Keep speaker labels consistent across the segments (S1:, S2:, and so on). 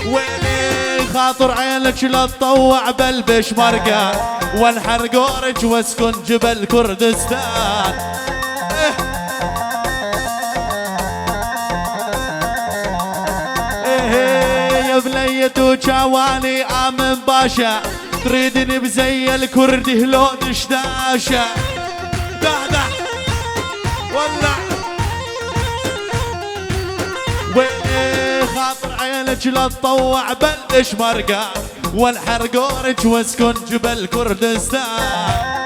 S1: ويلي خاطر عينك لا تطوع بلبش مرقة وانحر قورج واسكن جبل كردستان. يا بنية وجواني آمن باشا تريدني بزي الكردي لو دشداشة دهده ولع ويلي خاطر عينك لا تطوع بلش مرقة وانحر قورج واسكن جبل كردستان.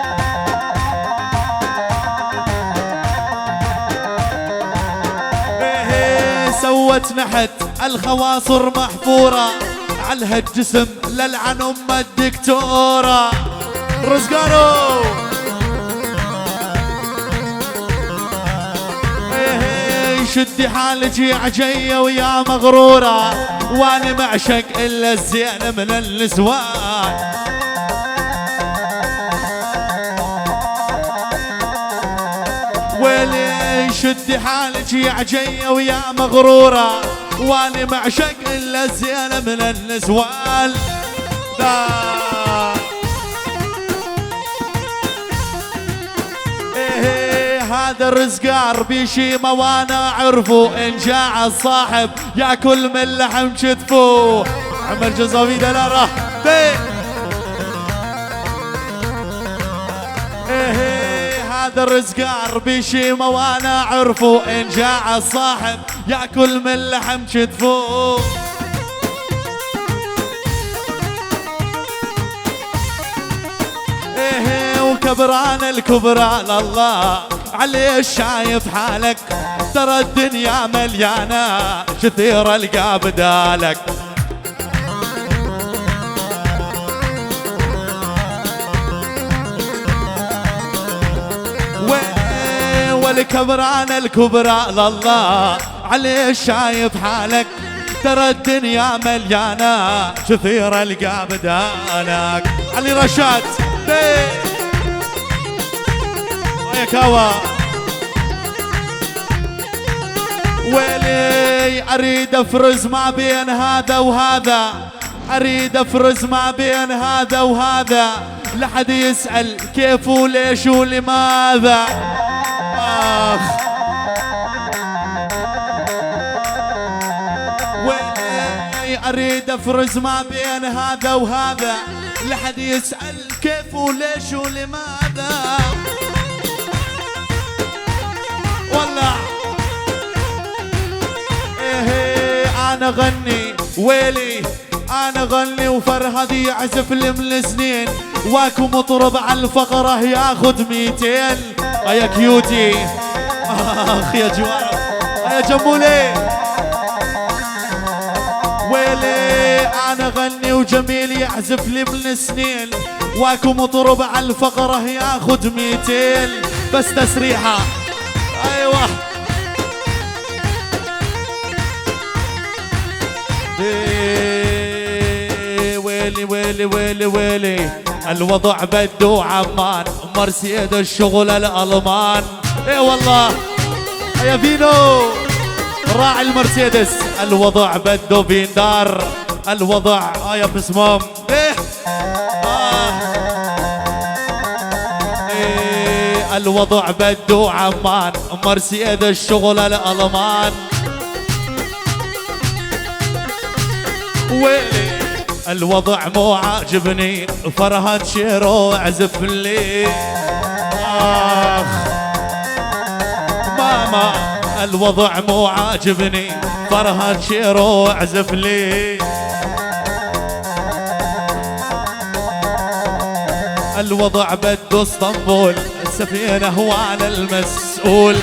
S1: سوت نحت الخواصر محفورة على الجسم للعن ام الدكتورة رزقانو. شدي حالك يا عجية ويا مغرورة وانا معشق الا الزين من النسوان. ويلي شدي حالك يا عجية ويا مغرورة وانا معشق الا الزين من النسوان. هذا الرزقار بيشيمه وانا اعرفه ان جاع الصاحب ياكل من لحم كتفه. عمر جزافي دلاره هذا الرزقار بيشيمه وانا اعرفه ان جاع الصاحب ياكل من لحم كتفه. وكبران الكبرى لله عليش شايف حالك ترى الدنيا مليانة كثير القى بدالك. والكبران الكبرى لله عليش شايف حالك ترى الدنيا مليانة كثير القى بدالك. علي رشاد يا كوا ويلي اريد افرز ما بين هذا وهذا اريد افرز ما بين هذا وهذا لحد يسأل كيف وليش ولماذا. ويلي اريد افرز ما بين هذا وهذا لحد يسأل كيف وليش ولماذا. والله انا غني ويلي انا غني وفرهد يعزف لي من سنين واكو مطرب على الفقره ياخذ 200. يا كيوتي اخ يا جوار يا جمولي ويلي انا غني وجميل يعزف لي من سنين واكو مطرب على الفقره ياخذ 200 بس تسريحه. ايوه ويلي ويلي ويلي ويلي الوضع بدو عمان مرسيد الشغل الالمان. اي والله يا فينو راعي المرسيدس الوضع بدو بيندار الوضع يا بسمام. الوضع بدو عمان مرسيد الشغل الالمان. ويلي الوضع مو عاجبني فرهد شيرو اعزف لي. ماما الوضع مو عاجبني فرهد شيرو اعزف لي. الوضع بدو اسطنبول السفينة هو على المسؤول.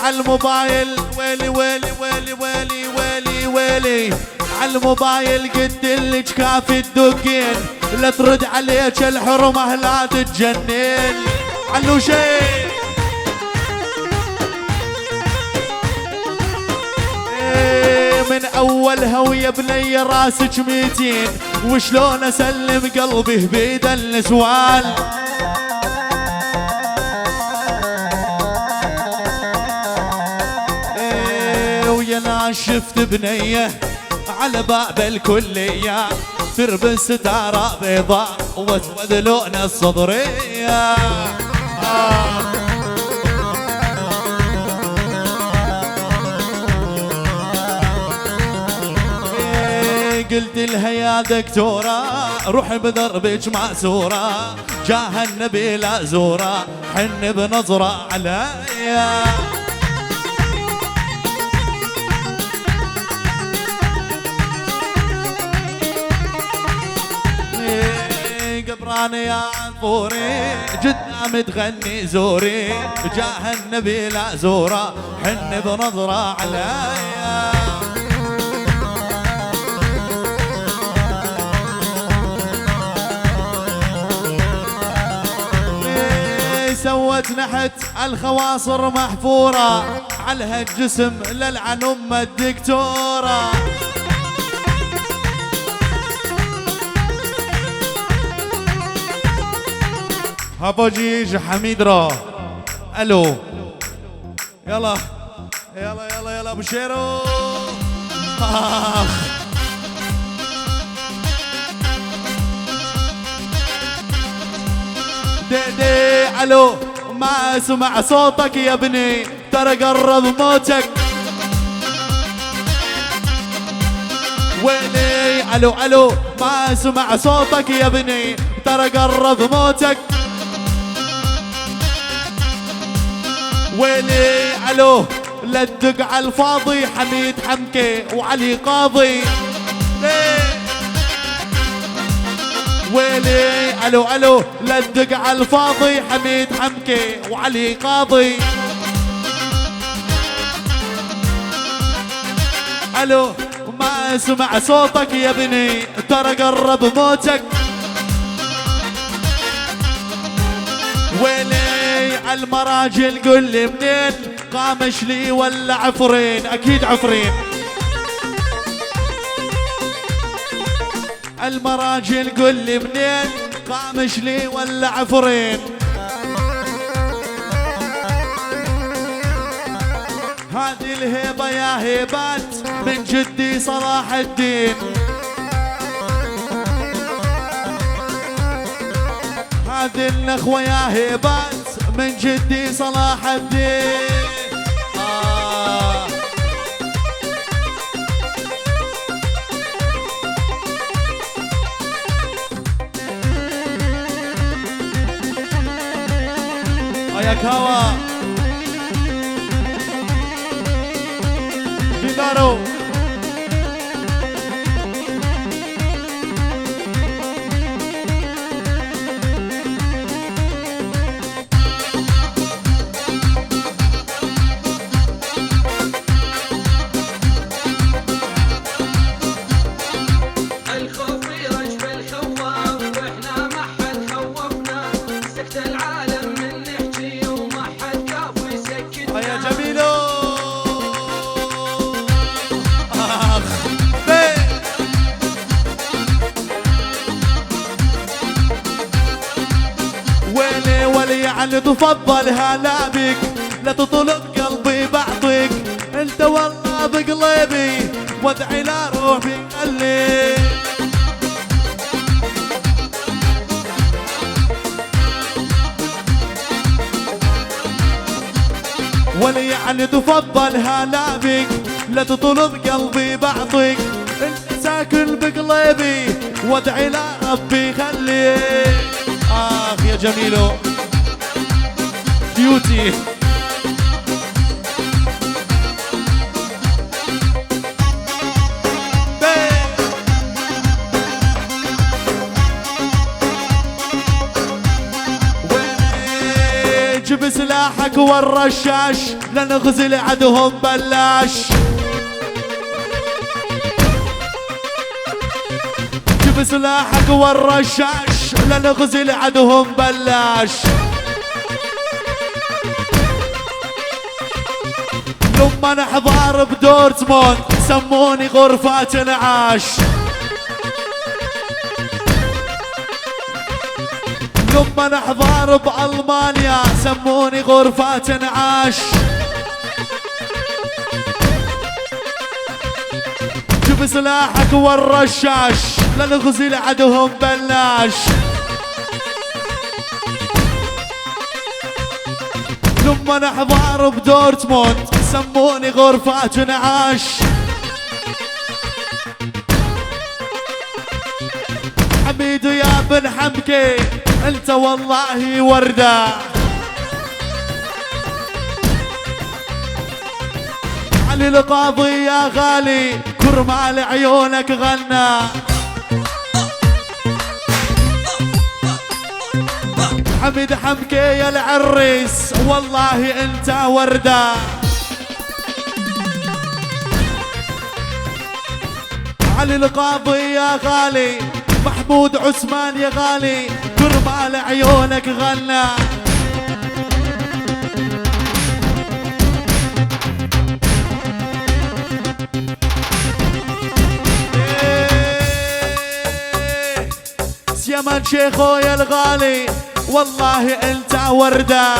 S1: على الموبايل ويلي ويلي ويلي ويلي ويلي ويلي على الموبايل قلت لك كافي تدقين لا ترد عليك الحرمة لا تتجنن. علو شيء من اولها ويا بني راسك 200 وشلون اسلم قلبي بيد النسوان. ناس شفت بنية على باب الكلية تلبس ستارة بيضاء واسود لون الصدرية. قلت لها يا دكتورة روحي بدربك مأسورة جاه النبي لا زورة حن بنظرة عليا. قبراني يا عطوري قدام تغني زوري جاه النبي لا زورة حن بنظرة عليا. سوت نحت الخواصر محفورة على هالجسم للعن ام الدكتورة. هابوجيج حميد را الو يلا يلا يلا يلا ابو شيرو. دي الو ما اسمع صوتك يا ابني ترى قرب موتك. ويلي الو الو ما اسمع صوتك يا ابني ترى قرب موتك. ويلي الو لا تدق على الفاضي حميد حمكي وعلي قاضي. ويلي الو الو لا تدق على الفاضي حميد حمكي وعلي قاضي. الو ما اسمع صوتك يا ابني ترى قرب موتك. ويلي المراجل قل لي منين قامش لي ولا عفرين. اكيد عفرين. المراجل قل لي منين قامش لي ولا عفرين. هذه الهيبة يا هيبات من جدي صلاح الدين. هذه النخوة يا هيبات من جدي صلاح الدين. يا كاوا بيلارو يعني تفضل هلا بك لا تطلب قلبي بعطيك انت والله بقلبي وادعي لا روحي قلي. ولي يعني تفضل هلا بك لا تطلب قلبي بعطيك انت ساكن بقلبي وادعي لا ربي خلي. اخ يا جميلو بيوتي جيب سلاحك والرشاش لنغزل عدهم بلاش. جيب سلاحك والرشاش لنغزل عدهم بلاش. لما نحضر بدورتموند سموني غرفة انعاش. لما نحضر بألمانيا سموني غرفة انعاش. جيب سلاحك والرشاش لنغزي لعدهم بلاش. لما نحضر بدورتموند سموني غرفة نعاش. حميد يا بن حمكي انت والله وردة. علي القاضي يا غالي كرمال عيونك غنى. حميد حمكي يا العريس والله انت وردة. علي القاضي يا غالي محمود عثمان يا غالي كرمال عيونك غنى. سيمان شيخو يا الغالي والله انت وردة.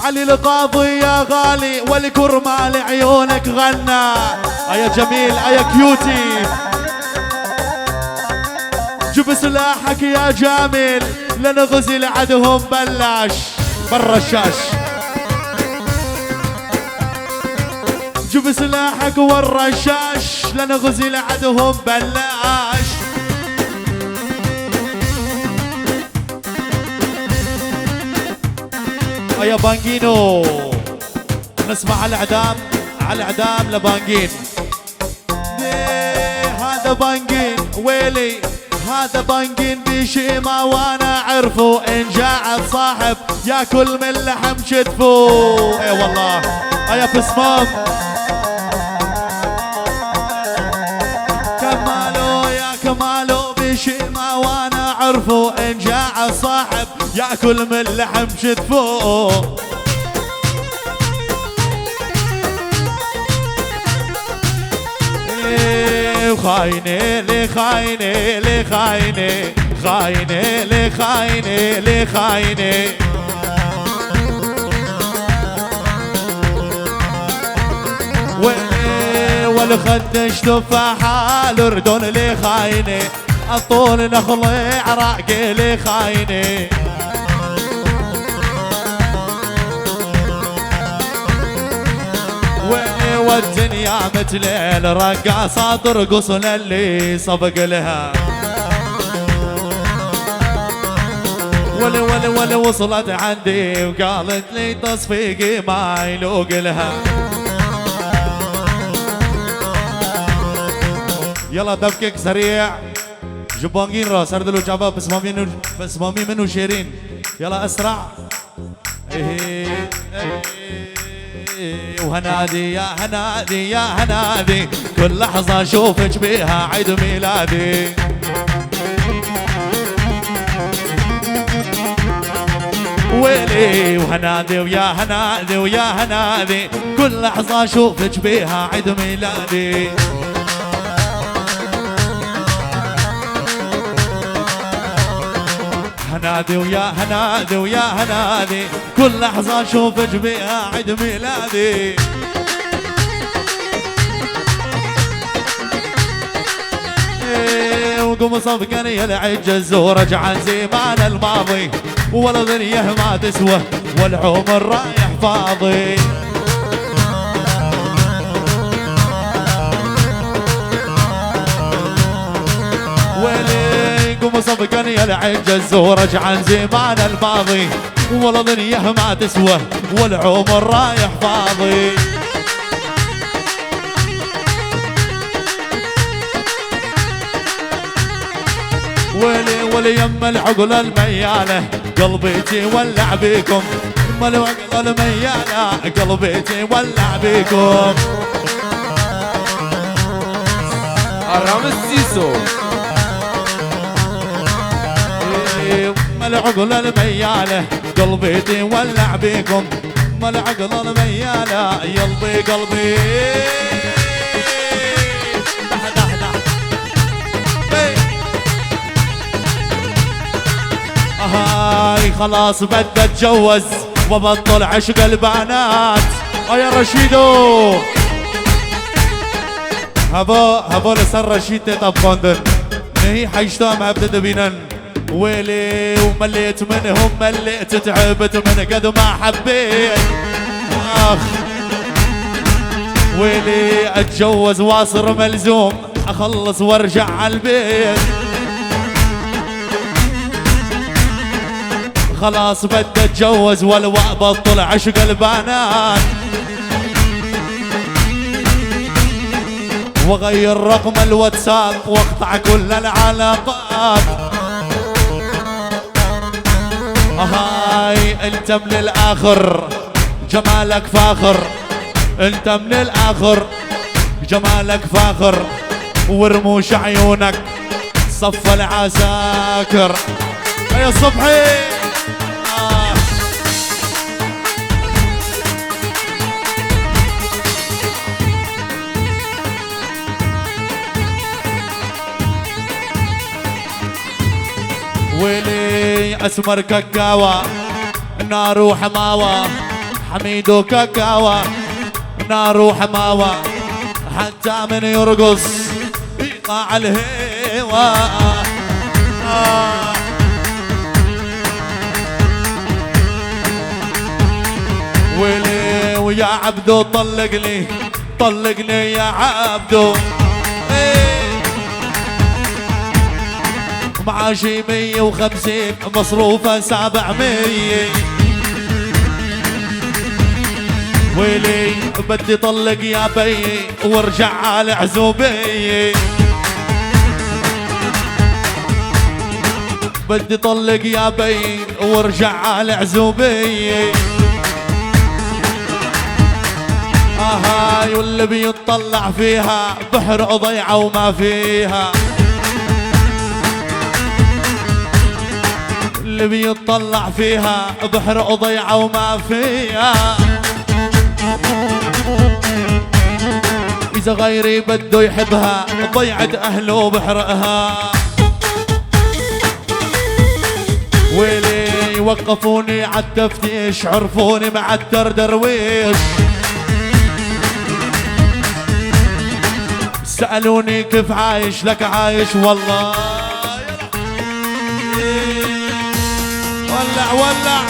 S1: علي القاضي يا غالي والكرمال عيونك غنى. يا جميل يا كيوتي جيب سلاحك يا جامل لنغزي لعدهم بلاش. بالرشاش جيب سلاحك والرشاش لنغزي لعدهم بلاش. يا بانجينو نسمع على الاعدام على الاعدام لبانجين. هذا بانجين ويلي هذا بانجين بشيما وانا عرفه ان جاعد صاحب ياكل من لحم شتفه. اي والله يا بسمام كمالو يا كمالو بشيما وانا عرفه ان جاعد صاحب ياكل من لحم شتفه. خاينه لخاينه لخاينه خاينه لخاينه لخاينه. والخدش تفاحة الأردن لخاينه الطول نخلي عراقي لخاينه. والدنيا مثل الرقاصة ترقص للي صفق لها. ولا وصلت عندي وقالت لي تصفيقي ما يلوق لها. يلا دفكك سريع جبانجين راس اردلو جابا بس مامي منو شيرين. يلا اسرع. وهنادي يا هنادي يا هنادي كل لحظة اشوفك بيها عيد ميلادي. ويلي وهنادي ويا هنادي ويا هنادي كل لحظة اشوفك بيها عيد ميلادي. هنادي ويا هنادي ويا هنادي كل لحظة اشوفك بيها عيد ميلادي. وقوم صفقني يا العجز ورجع زمان الماضي ولا ذريه ما تسوى والعمر رايح فاضي. ويلي قوم صفقني يا العجز ورجع زمان الماضي ولا ذريه ما تسوى والعمر رايح فاضي. ولي يم العقل الميالة قلبي تولع بيكم. يم العقل الميالة قلبي تولع بيكم.
S2: حرام السيسو.
S1: يم العقل الميالة قلبي تولع بيكم. يم العقل الميالة يلبي قلبي. هاي خلاص بدي اتجوز وبطل عشق البنات. يا رشيدو هبو لسر رشيد تطبقندن نهي حيشتام هبدد بينن ويلي ومليت منهم مليت تعبت من قد ما حبيت اخ ويلي اتجوز واصر ملزوم اخلص وارجع عالبيت خلاص بدي اتجوز ولو ابطل عشق البنات واغير رقم الواتساب واقطع كل العلاقات هاي انت من الاخر جمالك فاخر انت من الاخر جمالك فاخر ورموش عيونك صف العساكر يا صبحي ويلي اسمر كاكاوا نار وحماوة حميدو كاكاوا نار وحماوة حتى من يرقص يقع الهوا ويلي ويا عبدو طلقني طلقني يا عبدو معاشي 150 مصروفه 700 ويلي بدي طلق يا بي وارجع على عزوبي بدي طلق يا بي وارجع على عزوبي هاي واللي بيطلع فيها بحر ضيعه وما فيها اللي بيطلع فيها بحر ضيعه وما فيها إذا غيري بده يحبها ضيعت أهله بحرقها ويلي وقفوني عالتفتيش عرفوني مع الدردرويش سألوني كيف عايش لك عايش والله ولع ولع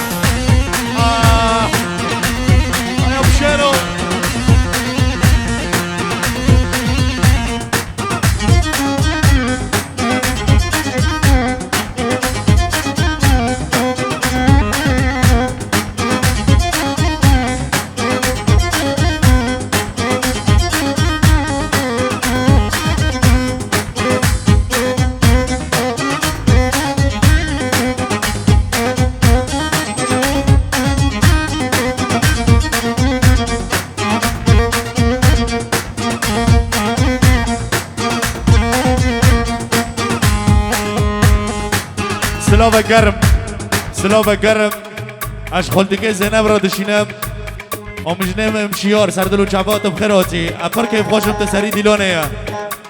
S1: يا بشيرو سلوفا قرم سلوفا قرم اش خلدي كي زينب را دشينم ومجنم مشيور سردلو جابات بخيروتي افر كيف خوشم تسري ديلونيا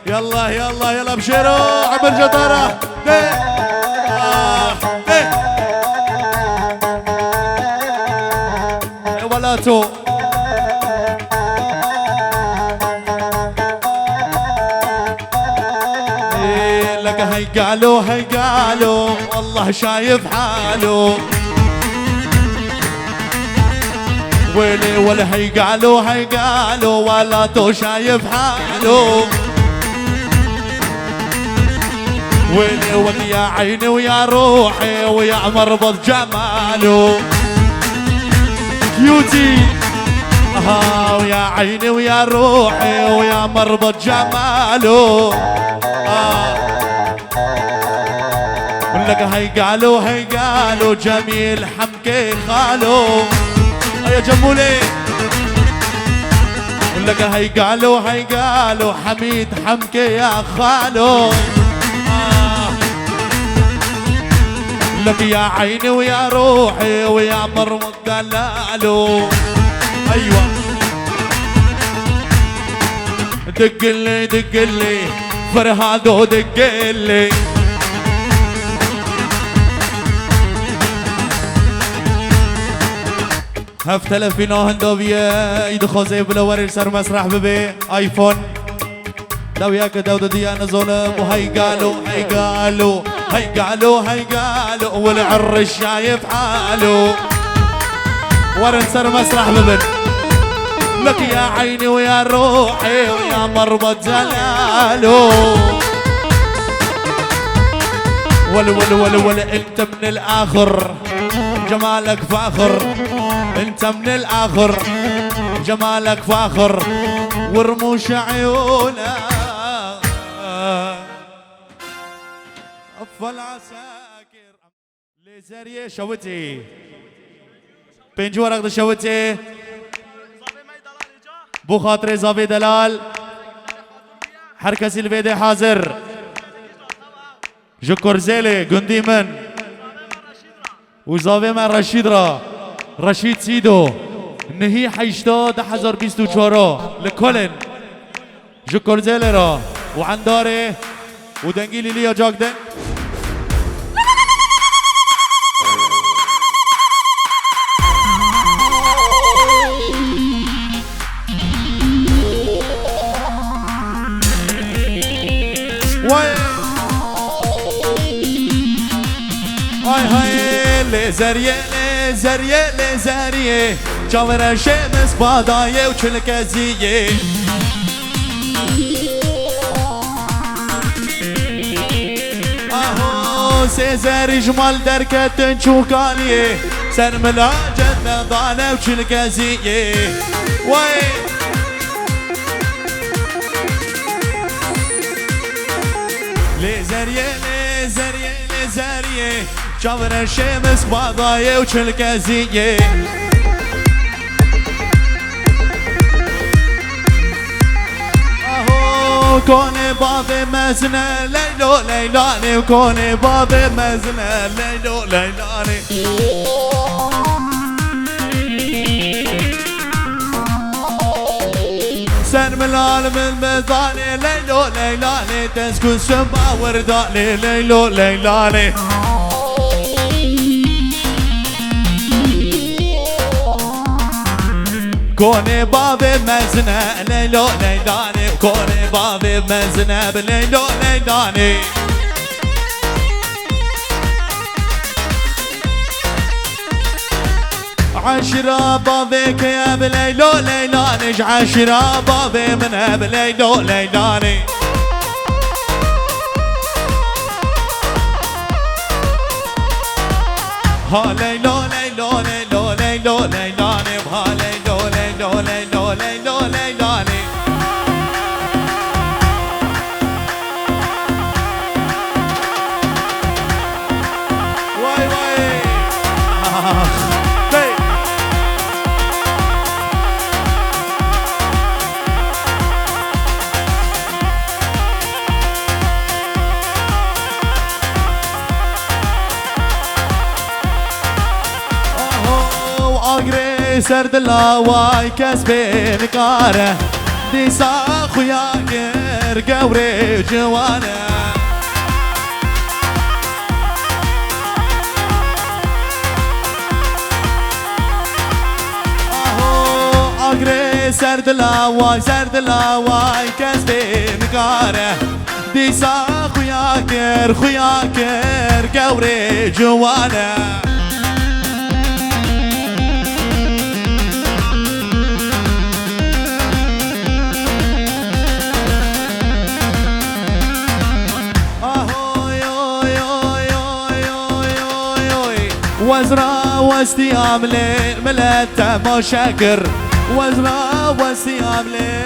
S1: يلا يلا يلا بشيرو عبر جدارة ولاتو لك هي قالوا والله شايف حاله ويلي ولا هي قالوا ولا تو شايف حاله ويلي ويا يا عيني ويا روحي ويا مربط جماله كيوتي ويا عيني ويا روحي ويا مربط جماله لك هي قالوا جميل حمكي خالو يا جمولي لك هي قالوا حميد حمكي يا خالو لك يا عيني ويا روحي ويا مرمط دلالو ايوه دقلي فرهادو دقلي هفتله فينا هندوبيه يدخل بلور سر مسرح ببي ايفون لو ياك داود ديانا ظلم وهي قالوا والعر شايف حاله ورن سر مسرح ببن لك يا عيني ويا روحي ويا مربط جلاله ول انت من الاخر جمالك فاخر انت من الاخر جمالك فاخر ورموش عيونك افل عساكر ليزريه شوتي بنج ورق شوتي بو خاطر زاوي دلال حركة الفيدي حاضر جكر زيلي قندي من وزاوي من رشيد را رشيد سيدو نهي حيشتا 1024 لكولن جكر زيلي را وعنداري ودنجيلي ليا جاكدن لزريه جاور شمس بادایه و چلکزیه اهو سيزر جمال دركتن چوكانيه سر ملاجت نضانه و چلکزیه وای لزريه جاور الشمس بادایه و چلکزیه اهو کنه باب مزنه لیلو لیلانه کنه باب مزنه لیلو لیلانه سر ملال من مزانه لیلو لیلانه تسکن سما وردانه لیلو لیلانه كوني بابي مزنة ليلو ليلاني كوني بابي مزنة بليلو ليلاني عشرة بابيك يا بليلو ليلاني عشرة بابي منها بليلو ليلاني ها ليلو ليلو ليلو ليلو ليلاني ها ليلو ليلو ليلو ليلو ليلاني واي واي سرد الهواي كسبين قاره دي ساخو يا غير قوري جوانا اهو اقري سرد الهواي كسبين قاره دي ساخو يا غير قوري جوانا وزرا واستيام ليل ملتا مشاكر وزرا واستيام ليل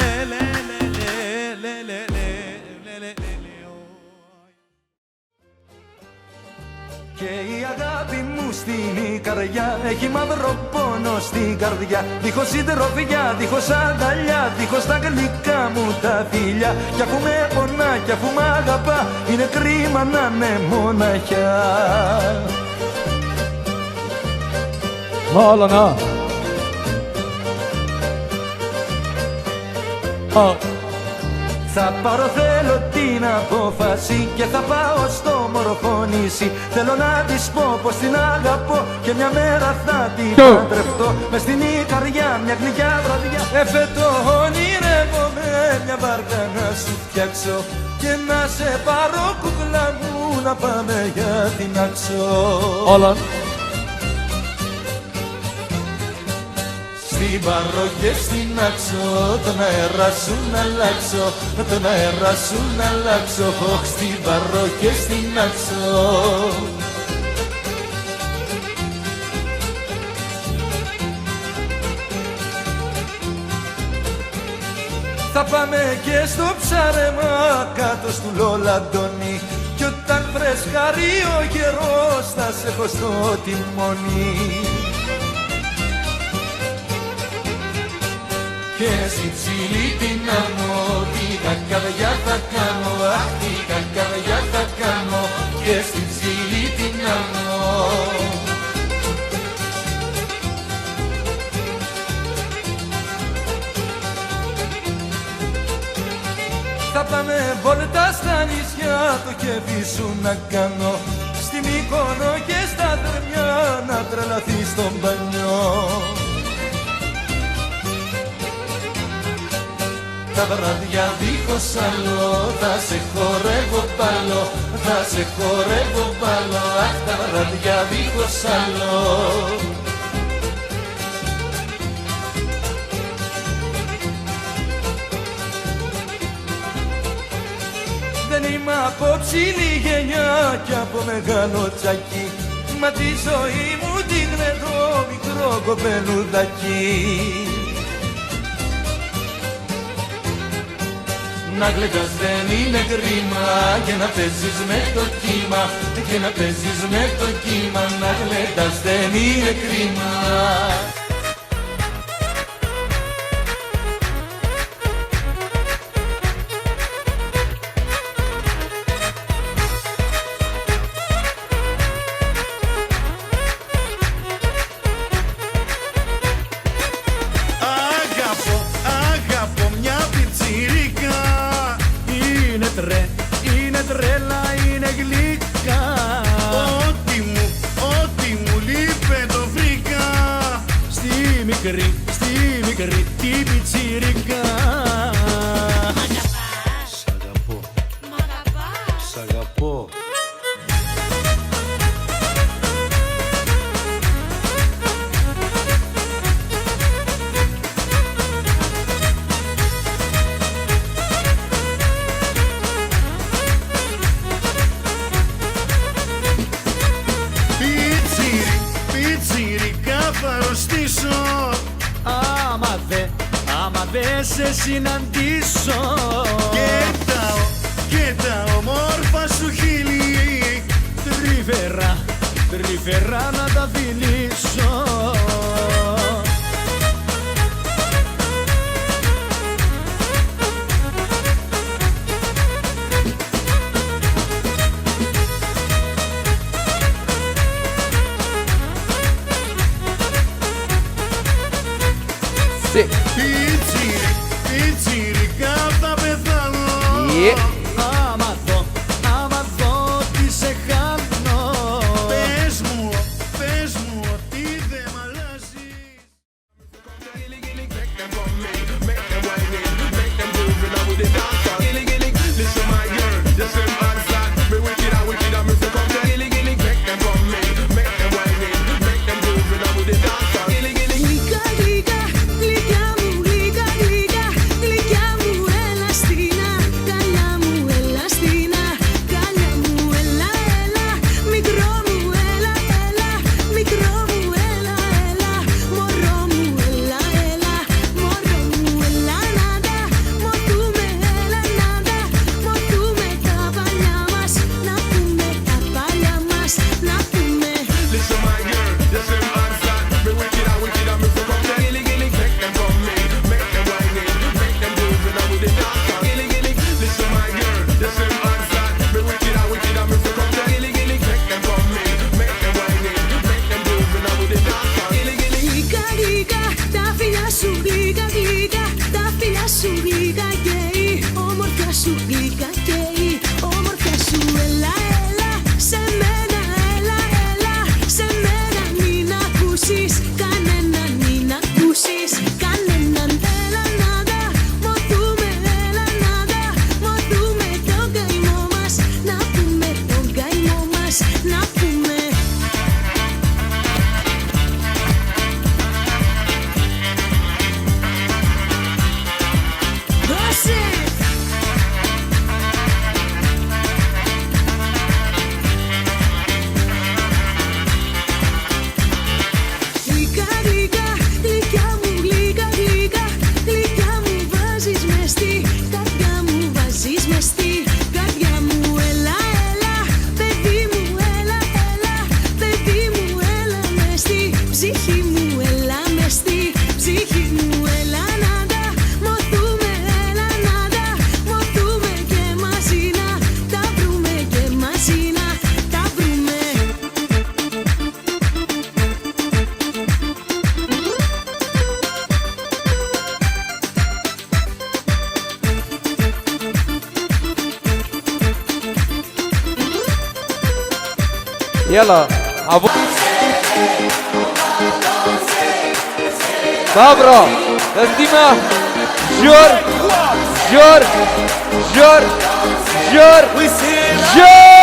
S3: Και η αγάπη μου στην καρδιά έχει μαύρο πόνο στην καρδιά. Δίχως συντροφιά, δίχως αγκαλιά, δίχως τα γλυκά μου τα φιλιά. Κι αφού με πονά, κι αφού μ' αγαπά, είναι κρίμα να με μοναχιά.
S1: هالنا
S3: Θα πάρω θέλω την απόφαση και θα πάω στο μορφό νησί. Θέλω να της πω πως την αγαπώ και μια μέρα θα την παντρευτώ. Μες στην Ικαριά μια γλυκιά βραδιά εφετώ ονειρεύομαι μια βάρκα να σου φτιάξω και να σε πάρω κούκλα μου να πάμε για την Άξο.
S2: Όλα.
S3: Στην Παρό και στην Άξο τον αέρα σου να αλλάξω, τον αέρα σου να αλλάξω. Ωχ, στην Παρό και στην Άξο. Θα πάμε και στο ψάρεμα κάτω στου Λολαντώνη κι όταν φρεσκάρει ο καιρός θα σε έχω στο τιμόνι. Και στην ψηλή την άμμο τι κακαδιά θα κάνω, αχ τι κακαδιά θα κάνω και στην ψηλή την άμμο. Θα πάμε βόλτα στα νησιά το κέφι σου να κάνω, στη Μύκονο και στα Δερμιά να τρελαθείς στον μπανιό. Τα βράδια δίχως άλλο θα σε χορεύω πάλι, θα σε χορεύω πάλι, αχ τα βράδια δίχως άλλο. Δεν είμαι από ψηλή γενιά κι από μεγάλο τσακί, μα τη ζωή μου την γλεντώ μικρό κοπελουδάκι. Να γλεντάς δεν είναι κρίμα και να παίζεις με το κύμα, και να παίζεις με το κύμα, να γλεντάς δεν είναι κρίμα.
S4: Είναι τρέλα, είναι γλυκά. Ό,τι μου λείπε το βρήκα στη μικρή την πιτσιρικά. Σ' αγαπώ, σ' αγαπώ. Άμα δε σε συναντήσω και τα όμορφα σου χείλη τρυφερά να τα φιλήσω. Πιτσιρικά θα πεθάνω. Άμα δω τι σε χάνω. Πες μου ότι δεν μ' αλλάζεις.
S5: Γλυκιά μου, έλα στην αγκαλιά μου.
S2: يلا ابو صبرا تسليمة جور جور جور جور جور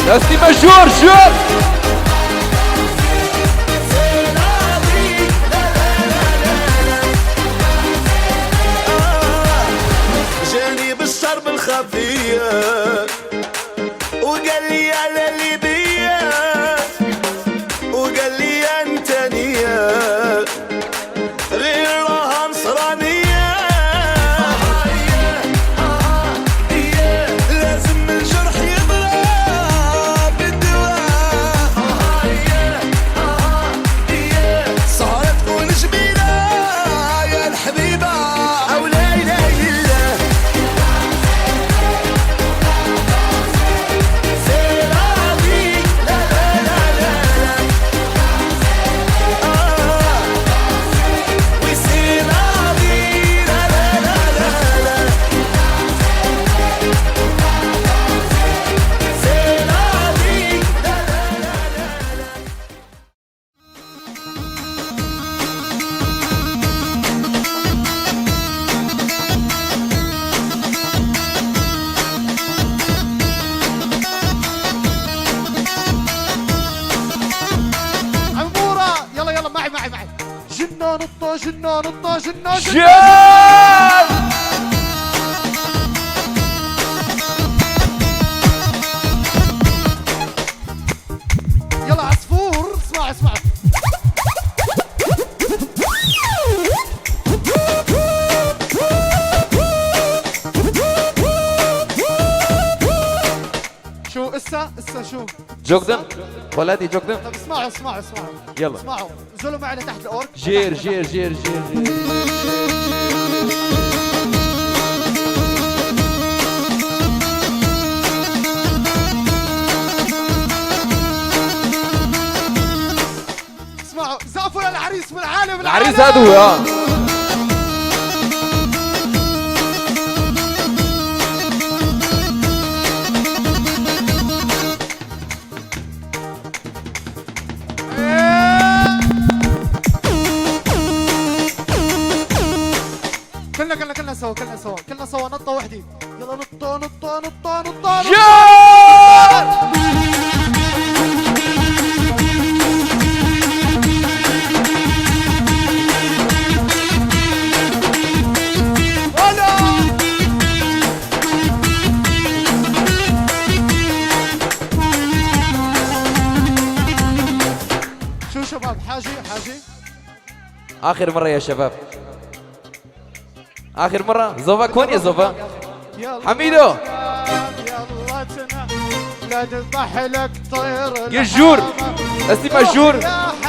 S2: تسليمة جور جور
S4: جاني بالشرب الخفية وقال لي على ليبيا وقال لي انت نية غير راها نصرانية لازم الجرح يضرب بالدواء صارت تكون جميلة يا الحبيبة أو لا إله إلا
S1: عمورة يلا يلا معي جنان الطا جنان الطا جنان
S2: جور
S1: يلا عصفور اسمع شو اسا شو
S2: جوكدن ولادي جوكدن
S1: طب اسمعوا
S2: يلا.
S1: اسمعوا نزلوا معنا تحت الاورك
S2: جير جير جير جير
S1: اسمعوا زقفوا للعريس من العالم
S2: العريس هذا هو
S1: كلنا سوا نطة وحدة يلا نطة
S2: جور
S1: شو شباب حاجة
S2: آخر مرة يا شباب آخر مرة زوفا كون يا زوفا حميدو
S1: يلا لا تذبح لك طير
S2: يا جور اسمع جور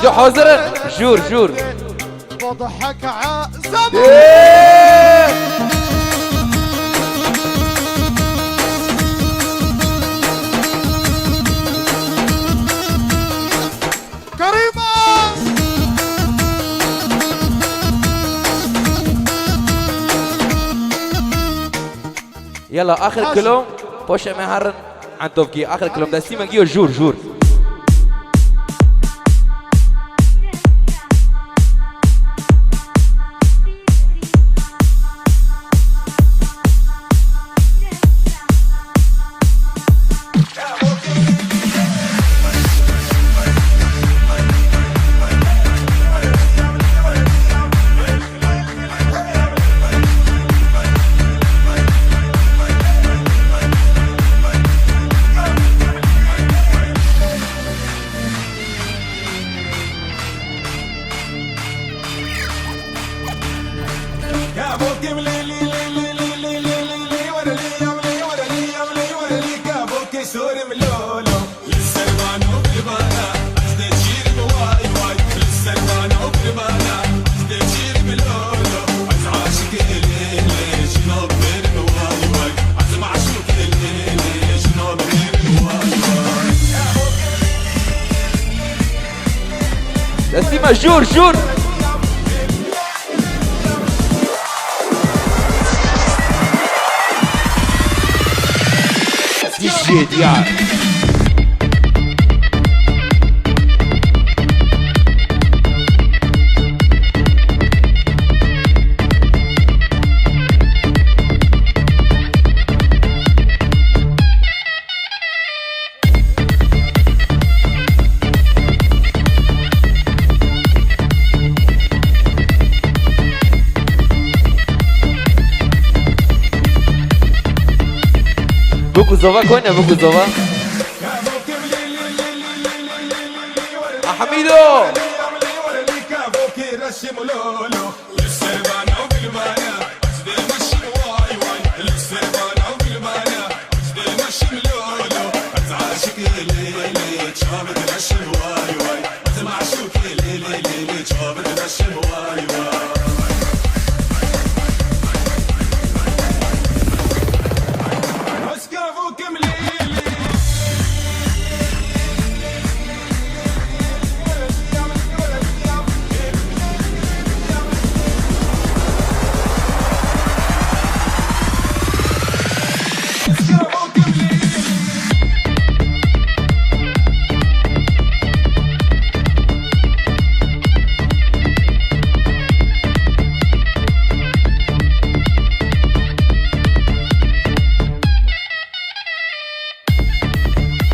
S2: جو حوزر جور
S1: بضحك عزم كريمة
S2: يلا آخر كلام بوش مهرن عن توفكي آخر كلام ده سيما جيو جور تسليمة جور جور. دي جي ديار. Bukuzowa, konia Bukuzowa. A Hamido!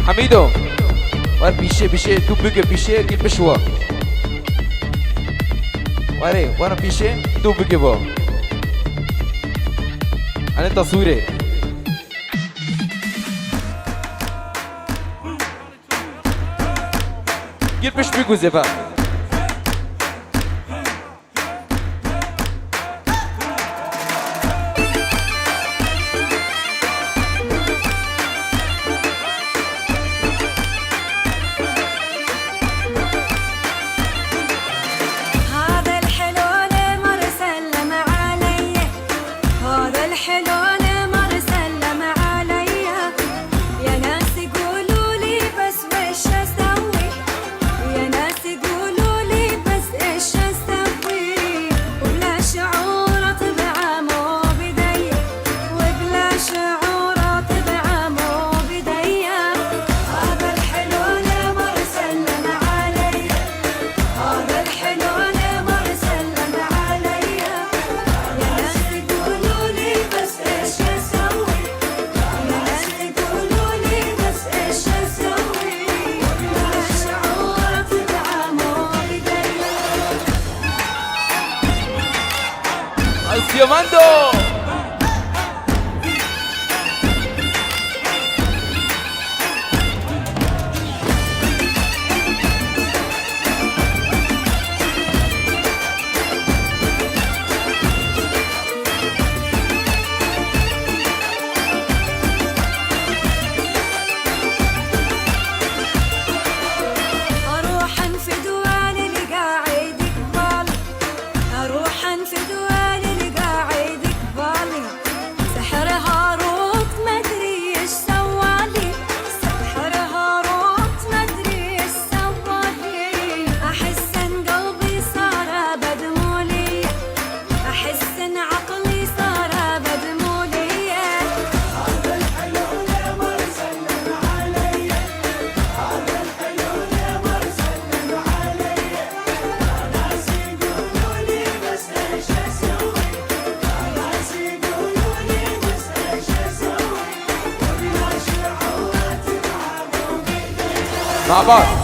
S2: Hamido, var pişe tu büge pişe git peşwa. Var pişe tu büge bo. Ane tasvire. Git peş büge zeva. Diamando! مع بعض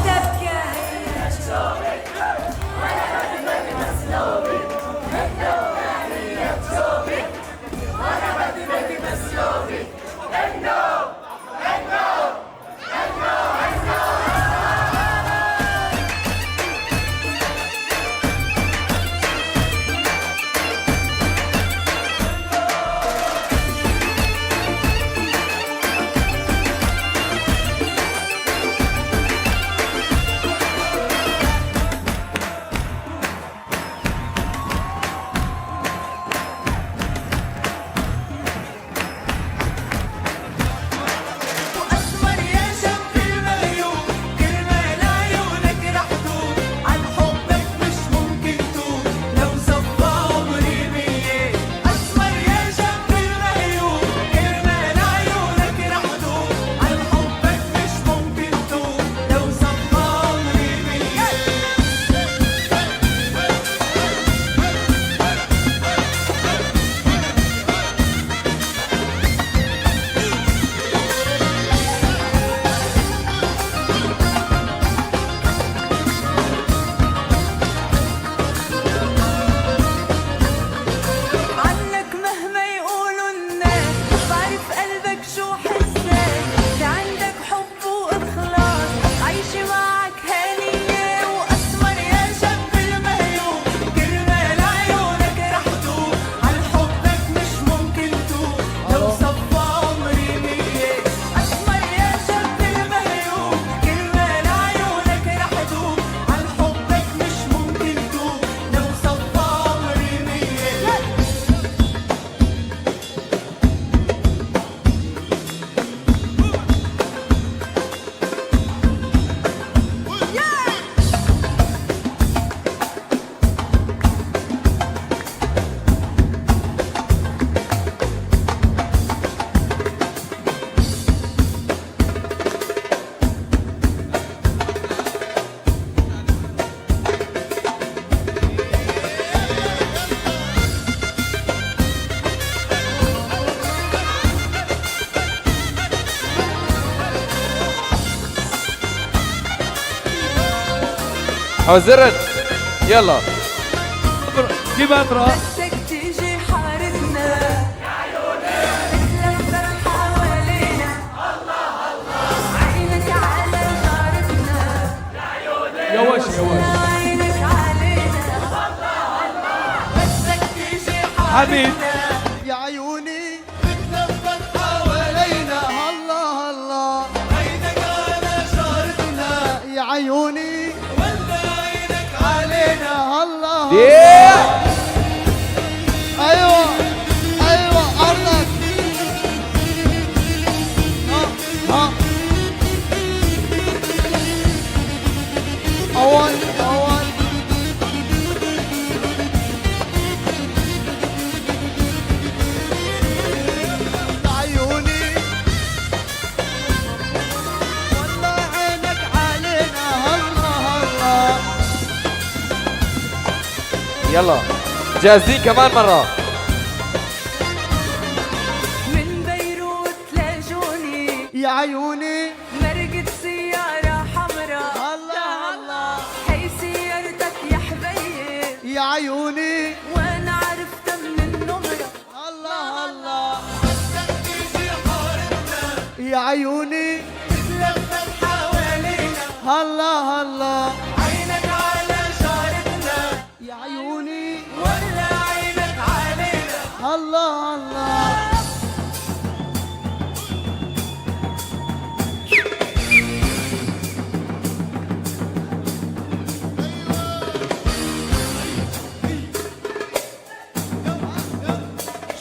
S2: حوزرن يلا
S1: جيب أمرأة
S5: بدك تيجي حارتنا يا عيوني تتلفت حوالينا الله الله عينك على جارتنا يا عيوني
S1: يا وش يا وش
S5: عينك علينا الله الله بدك تيجي
S1: حبيب
S4: يا عيوني تتلفت حوالينا الله الله عينك على جارتنا يا عيوني ولا عينك علينا الله ايوه ايوه ارضك ها اول اول عيوني ولا عينك علينا الله الله
S2: يلا جاهزين كمان مرة
S5: من بيروت لجوني
S4: يا عيوني
S5: مرقت سيارة حمراء
S4: الله الله
S5: هي سيارتك يا حبيب
S4: يا عيوني
S5: وانا عرفتها من النمرة
S4: الله الله يا عيوني
S5: تتلفت حوالينا
S4: الله الله
S5: عينك على جارتنا
S4: يا عيوني
S5: ولا عينك علينا
S4: الله الله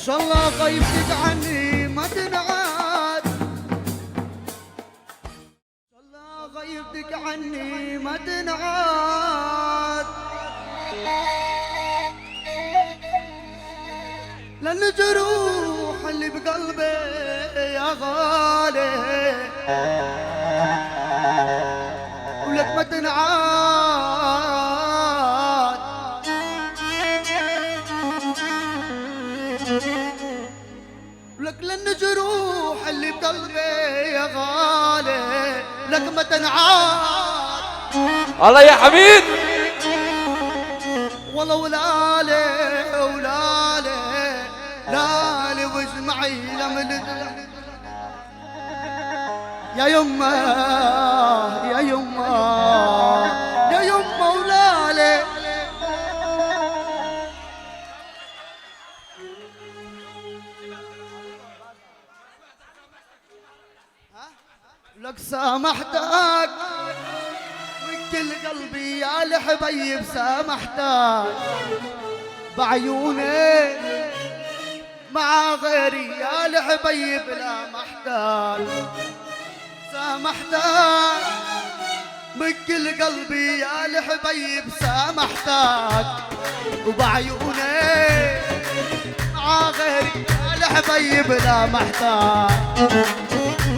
S4: شاء الله غيبتك عني ما تنعاد شاء الله غيبتك عني ما تنعاد لأن جروح اللي بقلبي يا غالي ولك ما تنعاد لك لأن جروح اللي بقلبي يا غالي لك ما تنعاد
S2: الله يا حميد
S4: والله ولالي ولالي لالي واجمعي لمن يا يمه يا يمه يا يمه ولالي لك سامحتك من كل قلبي يا الحبيب سامحتك بعيوني مع غيري يا الحبيب لا محتاج سامحتك من كل قلبي يا الحبيب سامحتك وبعيوني مع غيري يا الحبيب لا محتاج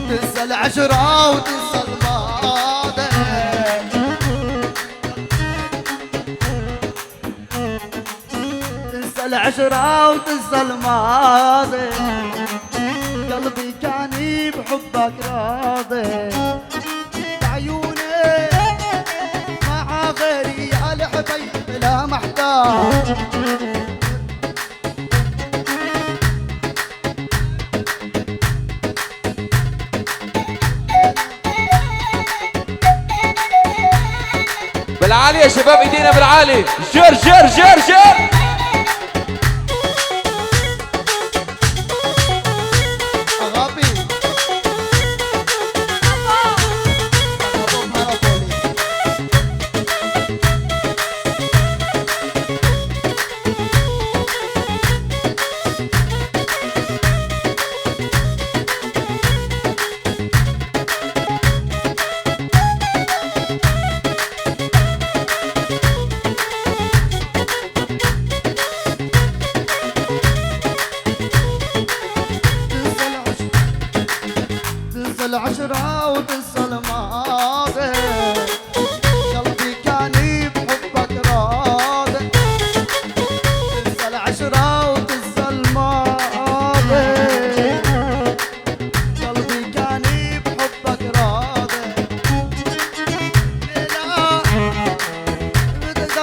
S4: تنسى العشرة وتنسى الماضي تنسى العشرة وتنسى الماضي قلبي كان بحبك راضي بعيوني مع غيري يا الحبيب لا محتاج
S2: بالعالي يا شباب ايدينا بالعالي جر جر جر جر
S4: غبي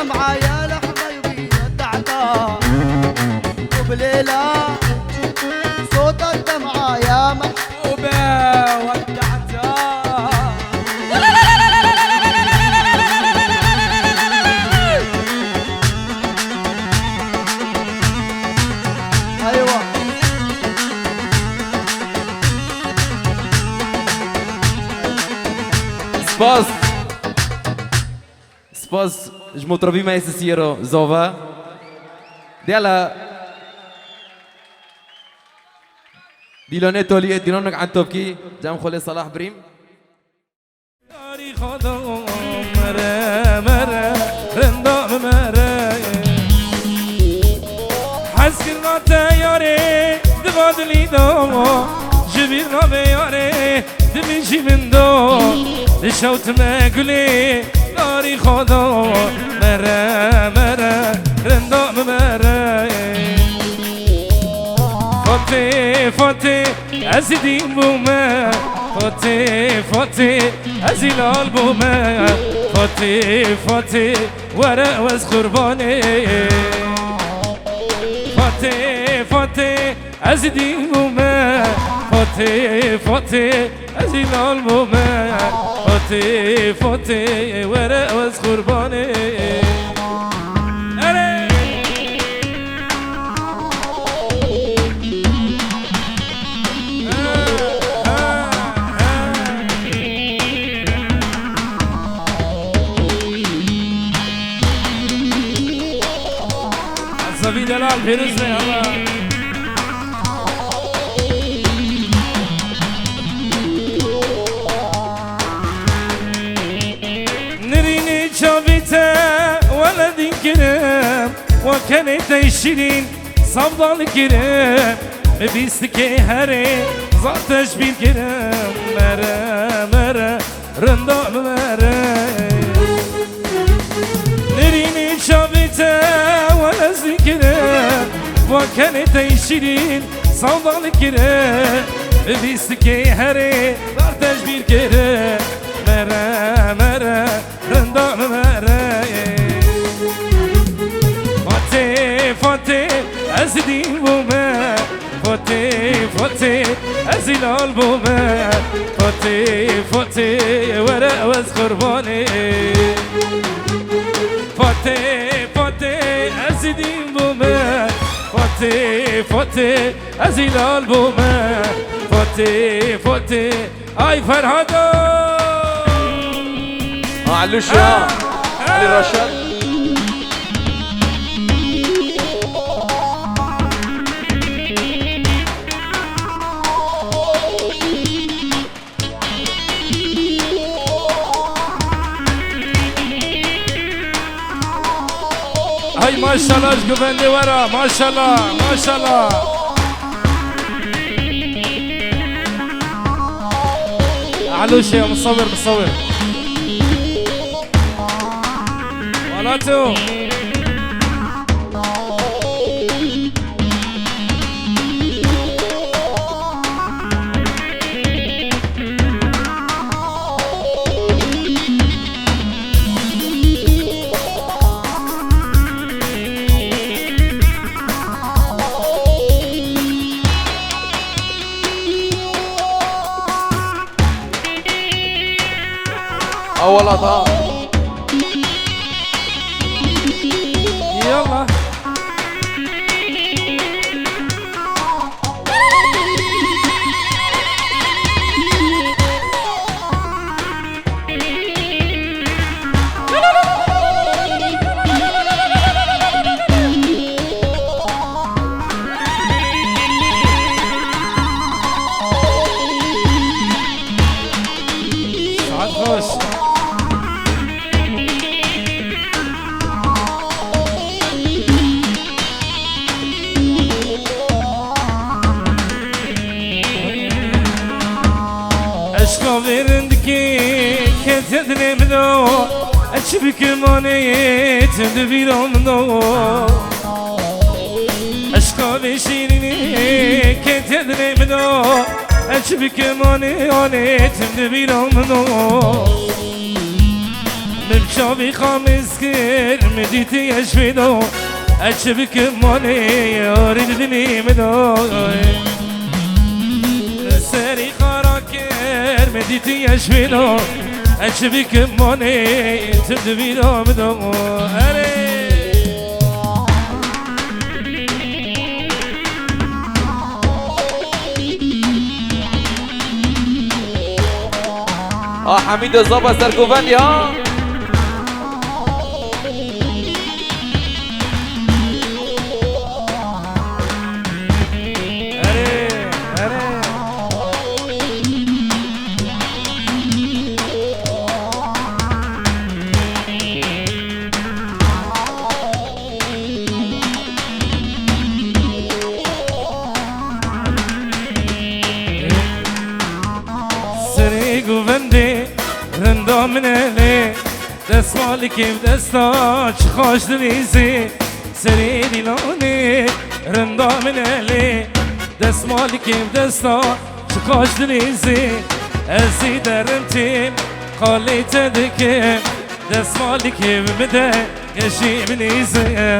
S6: الدمعة يا الحبايبي ودعتها وبليلة صوت الدمعة يا محبوبة ودعتها. ايوه
S2: سباس سباس المطربين ما يسيروا زوفا ديالا ديلوني تولي ديلونك عن توبكي جام خولي صلاح بريم
S7: یاری خودم مره مره رندام مره حس کردم تیاره دقاد لیدم جبیر نام یاره دمیشی من دو دشوت مگلی یاری خودم مره مره رندام مره فاتی فاتی از دین بومه فاتی فاتی از الهال بومه فاتی فاتی ورق از قربانه فاتی فاتی از دین بومه فاتی فاتی از الهال بومه فاتی فاتی ورق از قربانه صفي دلال في رزقي الله نريني شوفيته ولدي كرم وكانت يشيلين صفضة الكرم بيستكي هري زعتش بالكرم مرة مرة رندا مرة نريني شوفيته ولدي كرم وكانت يشيلين صفضة الكرم بيستكي هري زعتش بالكرم مرة مرة رندا مرة فاتي فاتي أزدي بوما فاتي فاتي أزيل البوما فاتي فاتي ورق وز قرباني فاتي فاتي أزدي بوما فاتي فاتي أزيل البوما فاتي فاتي أي فرهدو
S2: علوشة علي رشاد
S7: هاي ما شاء الله اشقف اللي ورا ما شاء الله ما شاء الله علوشة يا مصور مصور ولاتو
S2: أول عطاء
S7: يلا سعد خوش عشقا برندكي كنت تدري منو أشبك ماني تدبي منو عشقا بشيريني كنت تدري منو أشبك ماني تدبي منو مبشابي خامس كير مديتي يشفيدو أشبك ماني أريد دني مداي سري خراكر مديتي يشفيدو أشبك ماني تبدي مداي
S2: حميد الزبا سركوفاندي
S7: من اللي دستمالي كيف دستاش خوش دليزي سريدي لوني رندا من اللي دستمالي كيف دستاش خوش دليزي ازي درمتين خليت دكيم دستمالي كيف مدى قشي بليزي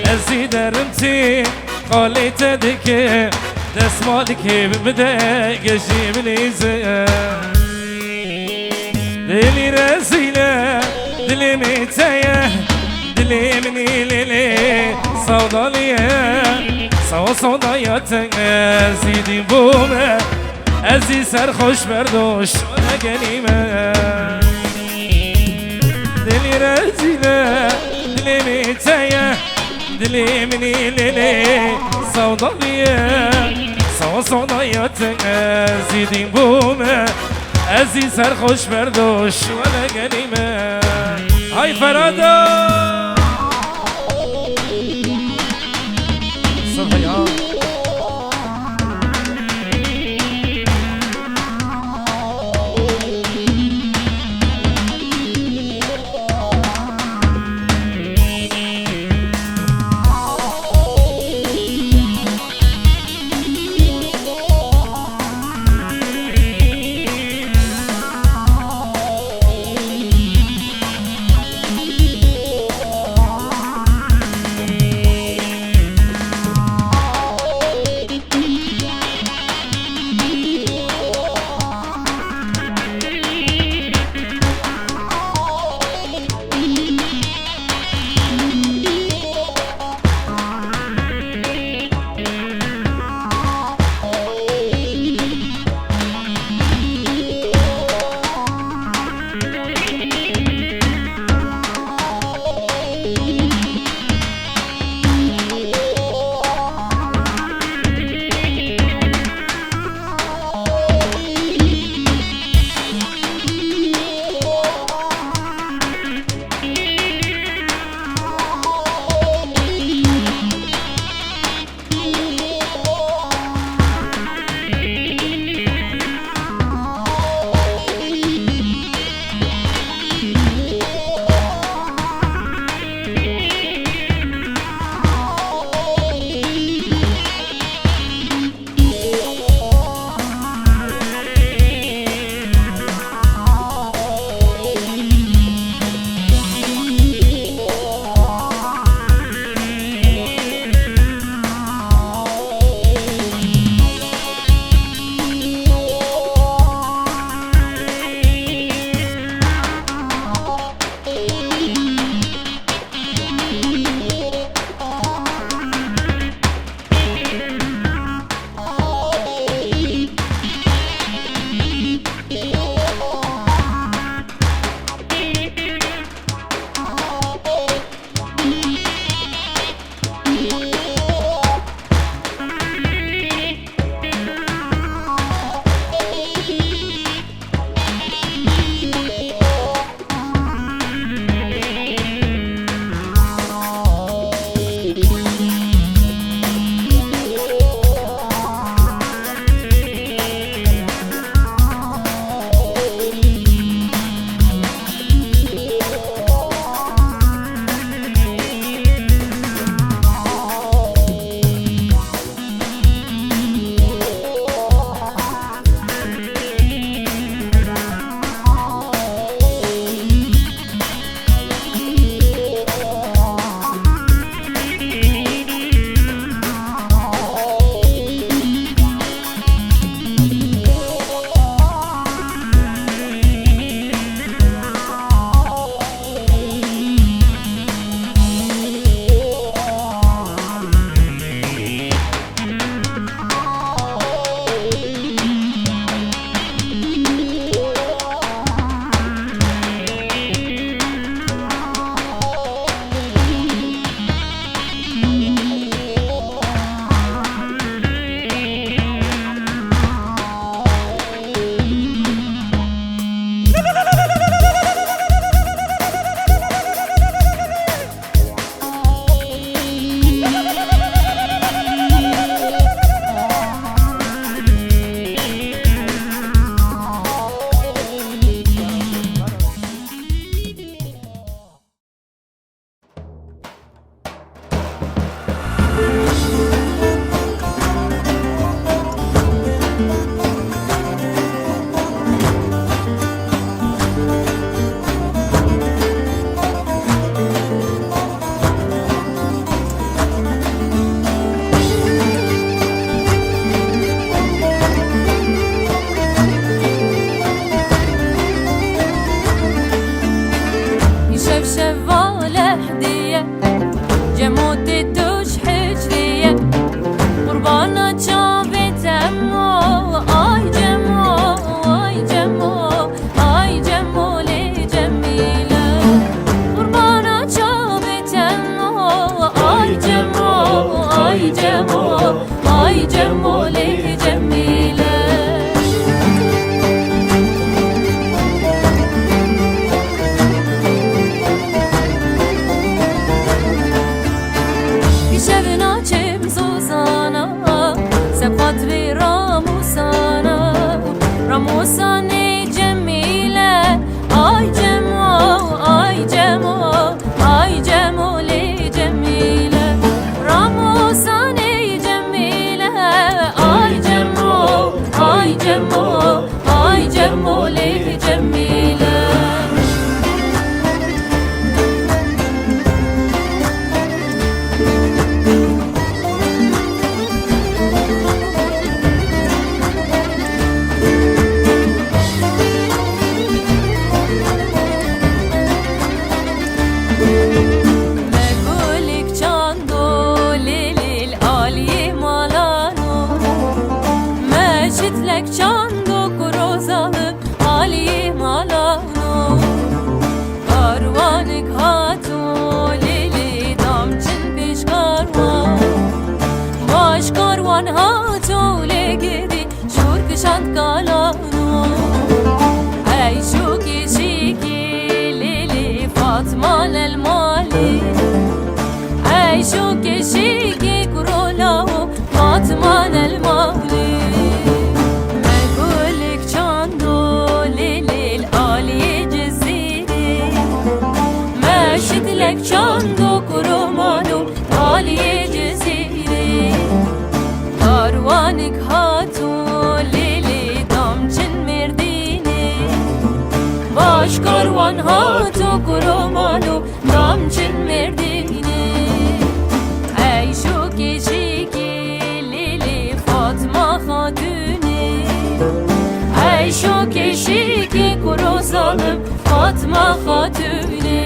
S7: ازي درمتين خليت دكيم دستمالي كيف مدى قشي بليزي دلي رزيلة دلي ميتاية دلي مني ليلي صوضالية صوضايا زيدي بومة أزي سرخوش بردوش ولا قنيمة دلي رزيلة دلي ميتاية دلي مني ليلي صوضالية صوضايا زيدي بومة ازي سرخوش بردوش ولا قنيمة هاي فرادة صبحي
S8: فندق و رمان و عالی جزیره کاروانک هاتو لیلی دامچن مردینه باش کاروان هاتو کرومان و دامچن مردینه ای شوکی شیکی لیلی فاطمه خاتونه ای شوکی شیکی کرو ظالم فاطمه خاتونه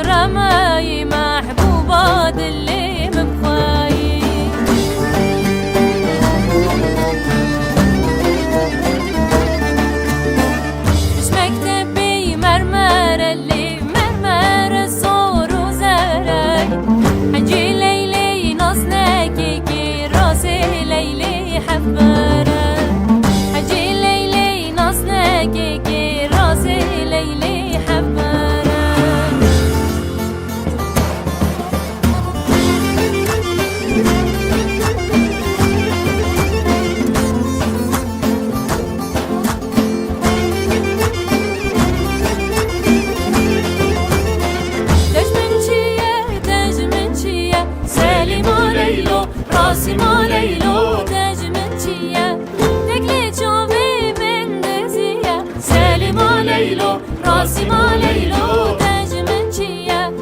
S8: رماي محبوبات اللي مبخاي مش مكتبي مرمر اللي مرمر الصور وزراي حنجي ليلي نصناكي كي راسي ليلي حبارة حنجي ليلي نصناكي كي راسي ليلي حبارة راسي ما ليلو تاج منشية تقلي جوبي من دزية سالي ما ليلو راسي ما ليلو تاج منشية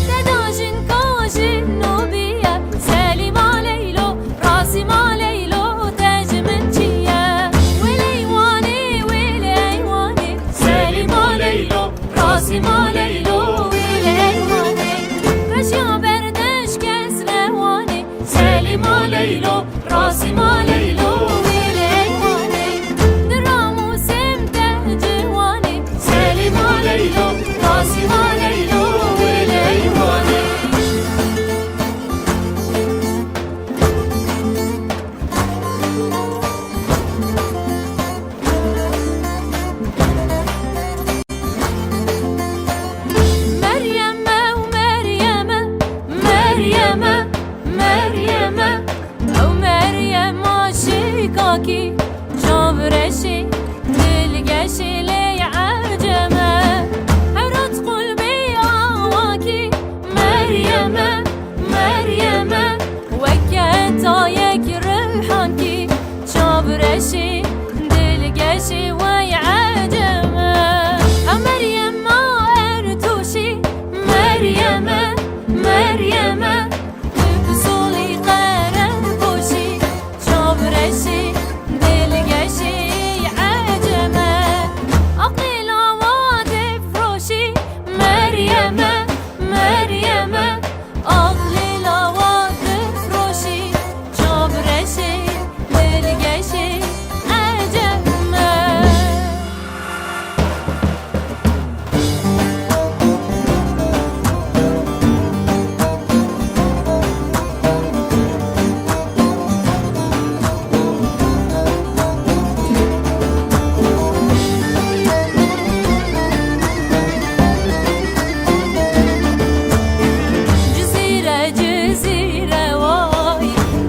S8: تداجن كاجن نوبية سالي ما ليلو راسي ما ليلو تاج منشية وليواني وليواني سالي ما ليلو راسي ما ليلو وليواني رشيا بردش كسلواني سالي ما ليلو راسي ما ليلو وليواني درامو سمته جواني سالي ما ليلو راسي ما ليلو وليواني كاكي جابرشي دلقشي لي عجمة حرت قلبي عواكي مريمة مريمة وكتايك ريحانكي جابرشي دلقشي وي عجمة مريم ما ارتوشي مريمة مريمة بصولي قرن بوشي جابرشي دلقشي عجمة أقيل عواد فروشي مريمة مريمة أقيل عواد فروشي جابرشي دلقشي عجمة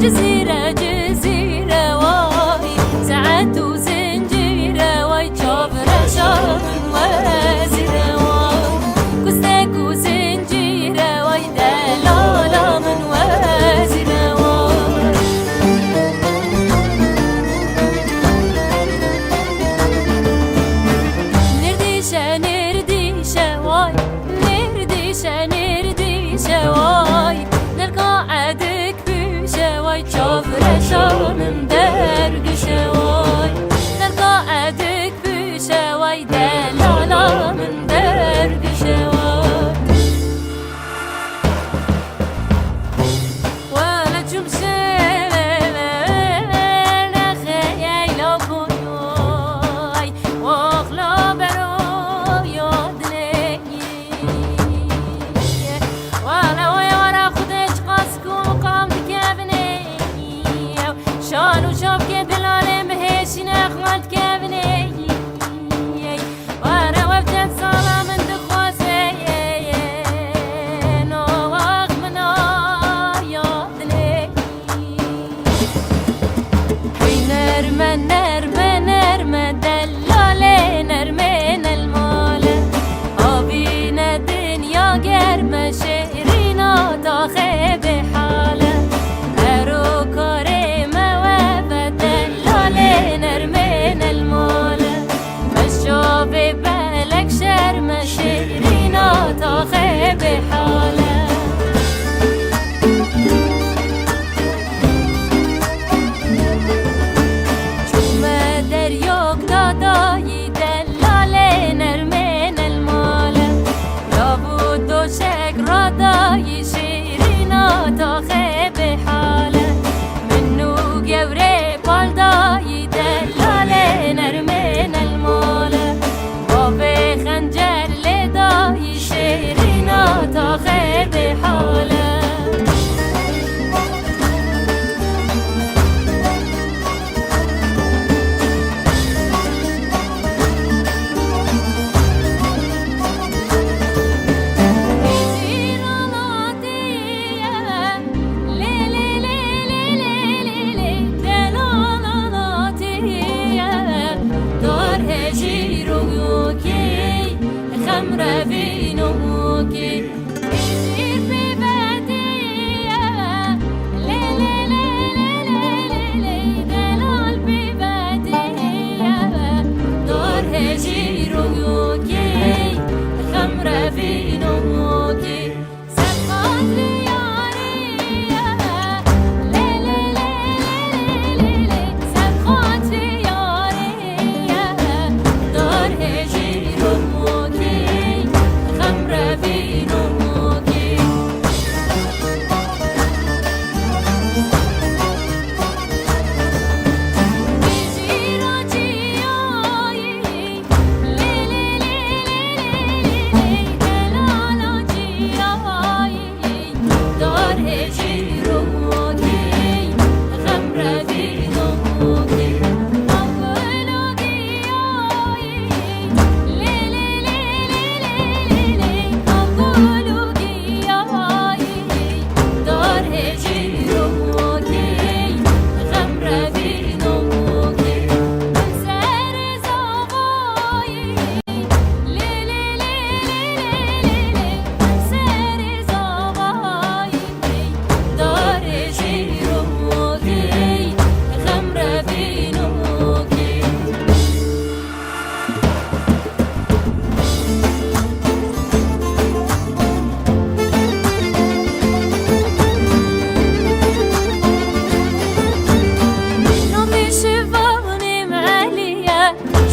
S8: جزيرة جزيرة واي ساعات وزنجيرة واي جابرة شاطر وازرة واي كستاك وزنجيرة واي دلالة من وازرة واي نرديشة نرديشة واي نرديشة نرديشة واي نلقى عدك شواي جابرة شامم درق شواي نلقى عدك بشواي دلالة من درق شواي ولا جمشة خيال بوياي واغلى برو يدني بحاله چومه دریاک دادایی دلاله نرمین الماله لابود دوشک رادایی شیرینا تا خیب حاله منو گوره بالدایی دلاله نرمین الماله باب خنجر لدایی شیرینا تا خیب حاله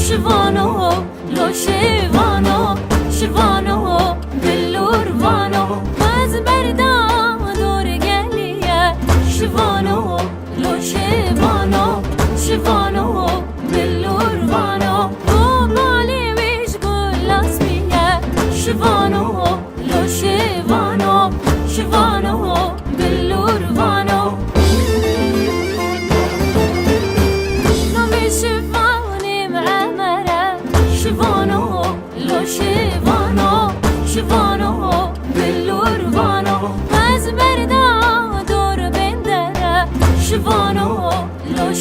S8: شوانو لو شوانو باللورفانو ماز بردا دور گلیه شوانو لو شوانو باللورفانو تو مالی ویش گل اسمیه شوانو لو شوانو باللورفانو شوانو باللورفانو ماز بردا دور بندره شوانو لو